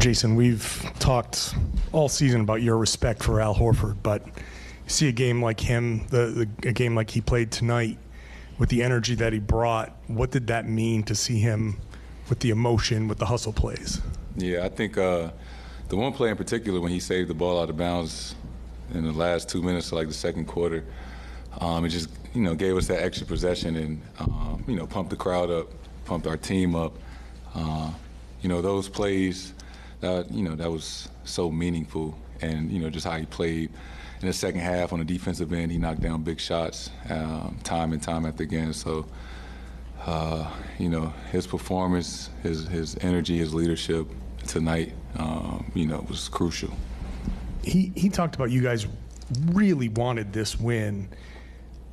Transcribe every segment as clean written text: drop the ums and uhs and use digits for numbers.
Jayson, we've talked all season about your respect for Al Horford, but you see a game like him, a game like he played tonight, with the energy that he brought. What did that mean to see him with the emotion, with the hustle plays? Yeah, I think the one play in particular when he saved the ball out of bounds in the last 2 minutes of like the second quarter, it just gave us that extra possession and pumped the crowd up, pumped our team up. Those plays that was so meaningful, and just how he played in the second half on the defensive end. He knocked down big shots time and time after again. So his performance, his energy, his leadership tonight, was crucial. He talked about you guys really wanted this win.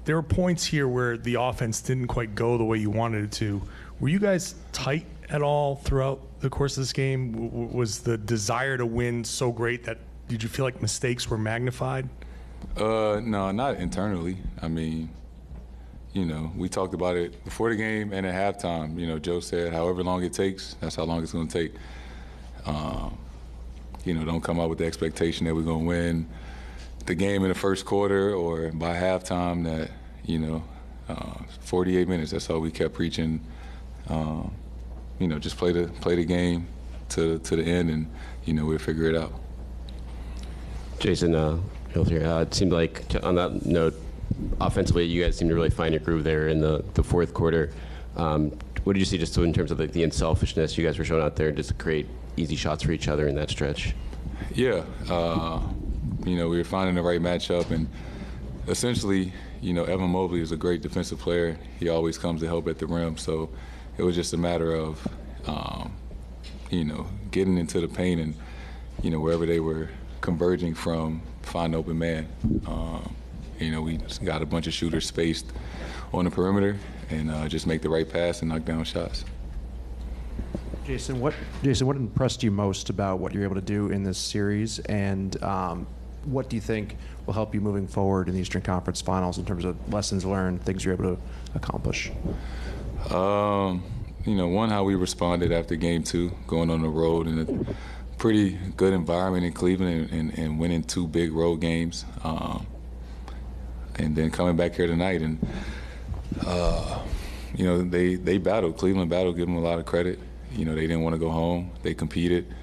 There were points here where the offense didn't quite go the way you wanted it to. Were you guys tight at all throughout the course of this game? Was the desire to win so great that did you feel like mistakes were magnified? No, not internally. I mean, we talked about it before the game and at halftime. Joe said however long it takes, that's how long it's going to take. Don't come out with the expectation that we're going to win the game in the first quarter or by halftime that, 48 minutes, that's all we kept preaching. Just play the game to the end, and, we'll figure it out. Jayson, it seemed like, on that note, offensively, you guys seemed to really find your groove there in the fourth quarter. What did you see just in terms of the unselfishness you guys were showing out there just to create easy shots for each other in that stretch? Yeah. We were finding the right matchup, and essentially, Evan Mobley is a great defensive player. He always comes to help at the rim, so it was just a matter of, getting into the paint and, wherever they were converging from, find an open man. We just got a bunch of shooters spaced on the perimeter and just make the right pass and knock down shots. Jayson, what impressed you most about what you're able to do in this series, and what do you think will help you moving forward in the Eastern Conference Finals in terms of lessons learned, things you're able to accomplish? One, how we responded after Game 2, going on the road in a pretty good environment in Cleveland and winning 2 big road games. And then coming back here tonight and, they battled. Cleveland battled, give them a lot of credit. They didn't want to go home. They competed.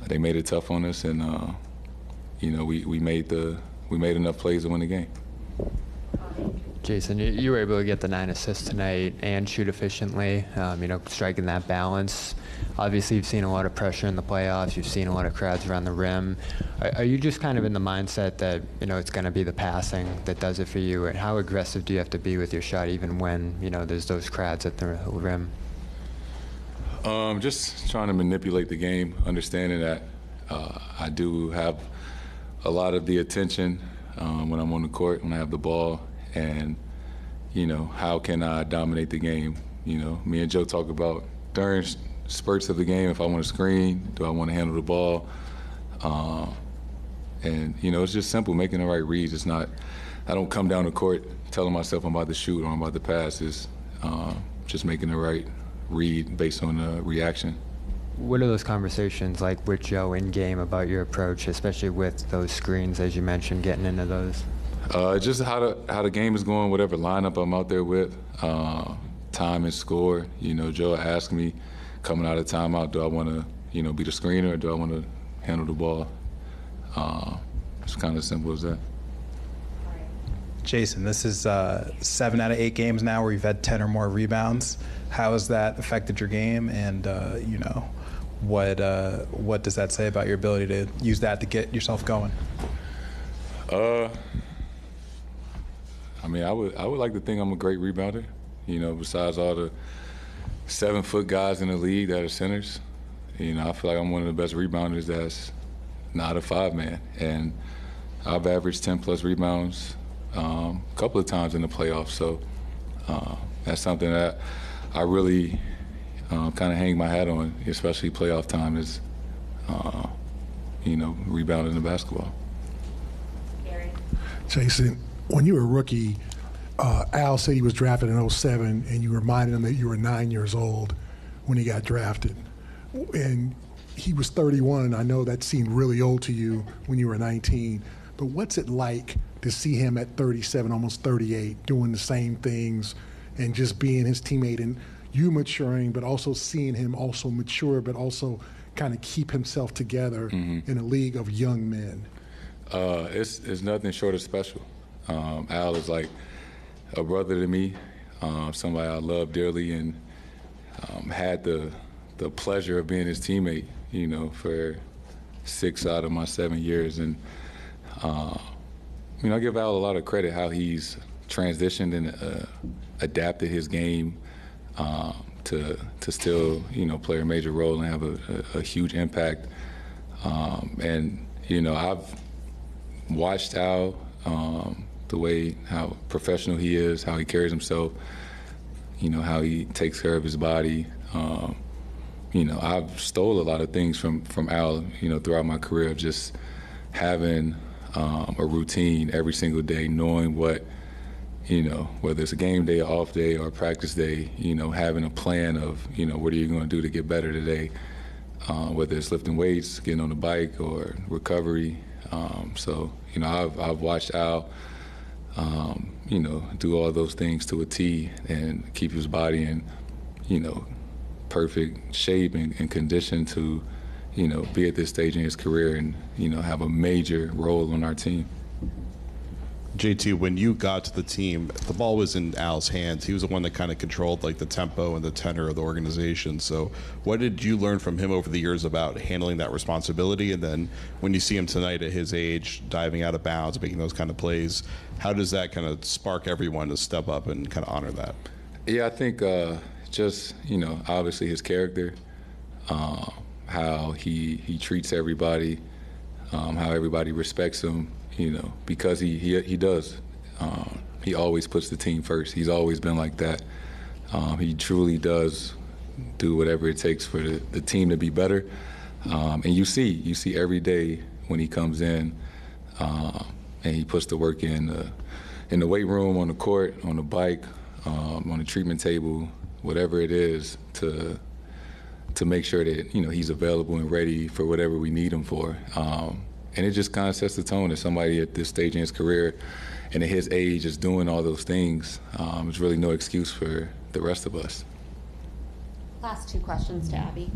They made it tough on us, and, we made enough plays to win the game. Jayson, you were able to get the 9 assists tonight and shoot efficiently, striking that balance. Obviously, you've seen a lot of pressure in the playoffs. You've seen a lot of crowds around the rim. Are you just kind of in the mindset that, it's going to be the passing that does it for you? And how aggressive do you have to be with your shot even when, there's those crowds at the rim? Just trying to manipulate the game, understanding that I do have a lot of the attention when I'm on the court, when I have the ball. And, how can I dominate the game? Me and Joe talk about during spurts of the game, if I want to screen, do I want to handle the ball? And, it's just simple, making the right reads. It's not, I don't come down the court telling myself I'm about to shoot or I'm about to pass. It's just making the right read based on the reaction. What are those conversations like with Joe in game about your approach, especially with those screens, as you mentioned, getting into those? Just how the game is going, whatever lineup I'm out there with, time and score. Joe asked me coming out of timeout, do I want to, be the screener or do I want to handle the ball? It's kind of simple as that. Jayson, this is 7 out of 8 games now where you've had 10 or more rebounds. How has that affected your game? And, what does that say about your ability to use that to get yourself going? I would like to think I'm a great rebounder. Besides all the 7-foot guys in the league that are centers, I feel like I'm one of the best rebounders that's not a 5-man. And I've averaged 10-plus rebounds a couple of times in the playoffs. So that's something that I really kind of hang my hat on, especially playoff time, is, rebounding the basketball. Jayson, when you were a rookie, Al said he was drafted in 07, and you reminded him that you were 9 years old when he got drafted. And he was 31, and I know that seemed really old to you when you were 19. But what's it like to see him at 37, almost 38, doing the same things and just being his teammate, and you maturing, but also seeing him also mature, but also kind of keep himself together in a league of young men? It's nothing short of special. Al is like a brother to me, somebody I love dearly, and had the pleasure of being his teammate, you know, for 6 out of my 7 years. And, you know, I give Al a lot of credit how he's transitioned and adapted his game to still, you know, play a major role and have a huge impact. And, you know, I've watched Al, the way how professional he is, how he carries himself, you know, how he takes care of his body. You know, I've stole a lot of things from Al, you know, throughout my career, of just having a routine every single day, knowing what, you know, whether it's a game day, or off day, or a practice day, you know, having a plan of, you know, what are you going to do to get better today, whether it's lifting weights, getting on the bike, or recovery. So, you know, I've watched Al, you know, do all those things to a T and keep his body in, you know, perfect shape and condition to, you know, be at this stage in his career and, you know, have a major role on our team. JT, when you got to the team, the ball was in Al's hands. He was the one that kind of controlled like the tempo and the tenor of the organization. So what did you learn from him over the years about handling that responsibility? And then when you see him tonight at his age, diving out of bounds, making those kind of plays, how does that kind of spark everyone to step up and kind of honor that? Yeah, I think just, you know, obviously his character, how he treats everybody, how everybody respects him, you know, because he does. He always puts the team first. He's always been like that. He truly does do whatever it takes for the team to be better. And you see every day when he comes in, and he puts the work in the weight room, on the court, on the bike, on the treatment table, whatever it is, to make sure that, you know, he's available and ready for whatever we need him for. And it just kind of sets the tone that somebody at this stage in his career and at his age is doing all those things. There's really no excuse for the rest of us. Last 2 questions to Abby.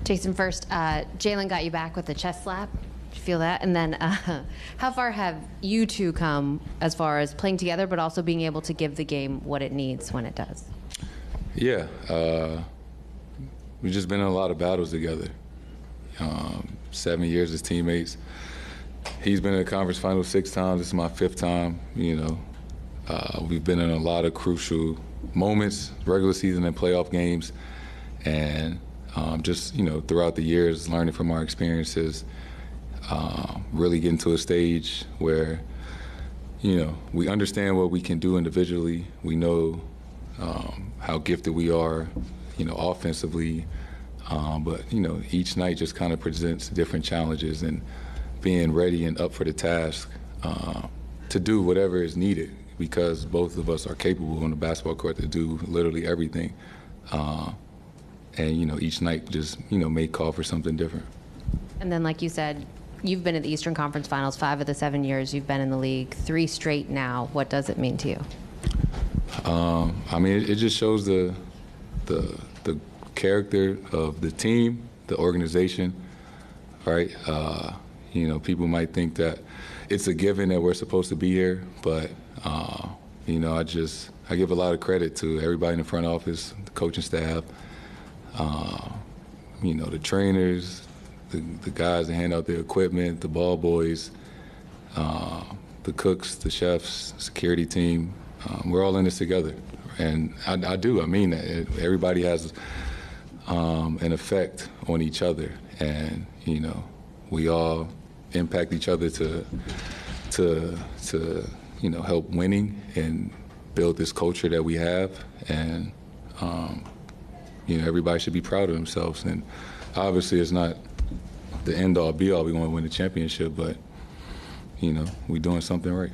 Jayson, first, Jalen got you back with the chest slap. Did you feel that? And then how far have you two come as far as playing together, but also being able to give the game what it needs when it does? Yeah, we've just been in a lot of battles together. 7 years as teammates. He's been in the conference finals 6 times. This is my 5th time. You know, we've been in a lot of crucial moments, regular season and playoff games, and just, you know, throughout the years, learning from our experiences, really getting to a stage where, you know, we understand what we can do individually. We know how gifted we are, you know, offensively. But, you know, each night just kind of presents different challenges, and being ready and up for the task to do whatever is needed, because both of us are capable on the basketball court to do literally everything. And, you know, each night just, you know, may call for something different. And then, like you said, you've been at the Eastern Conference Finals 5 of the 7 years you've been in the league, 3 straight now. What does it mean to you? I mean, it just shows the character of the team, the organization, right? You know, people might think that it's a given that we're supposed to be here, but, you know, I give a lot of credit to everybody in the front office, the coaching staff, you know, the trainers, the guys that hand out the equipment, the ball boys, the cooks, the chefs, security team. We're all in this together. And I mean that. Everybody has an effect on each other, and, you know, we all impact each other to you know, help winning and build this culture that we have. And you know, everybody should be proud of themselves. And obviously, it's not the end all be all. We want to win the championship, but, you know, we're doing something right.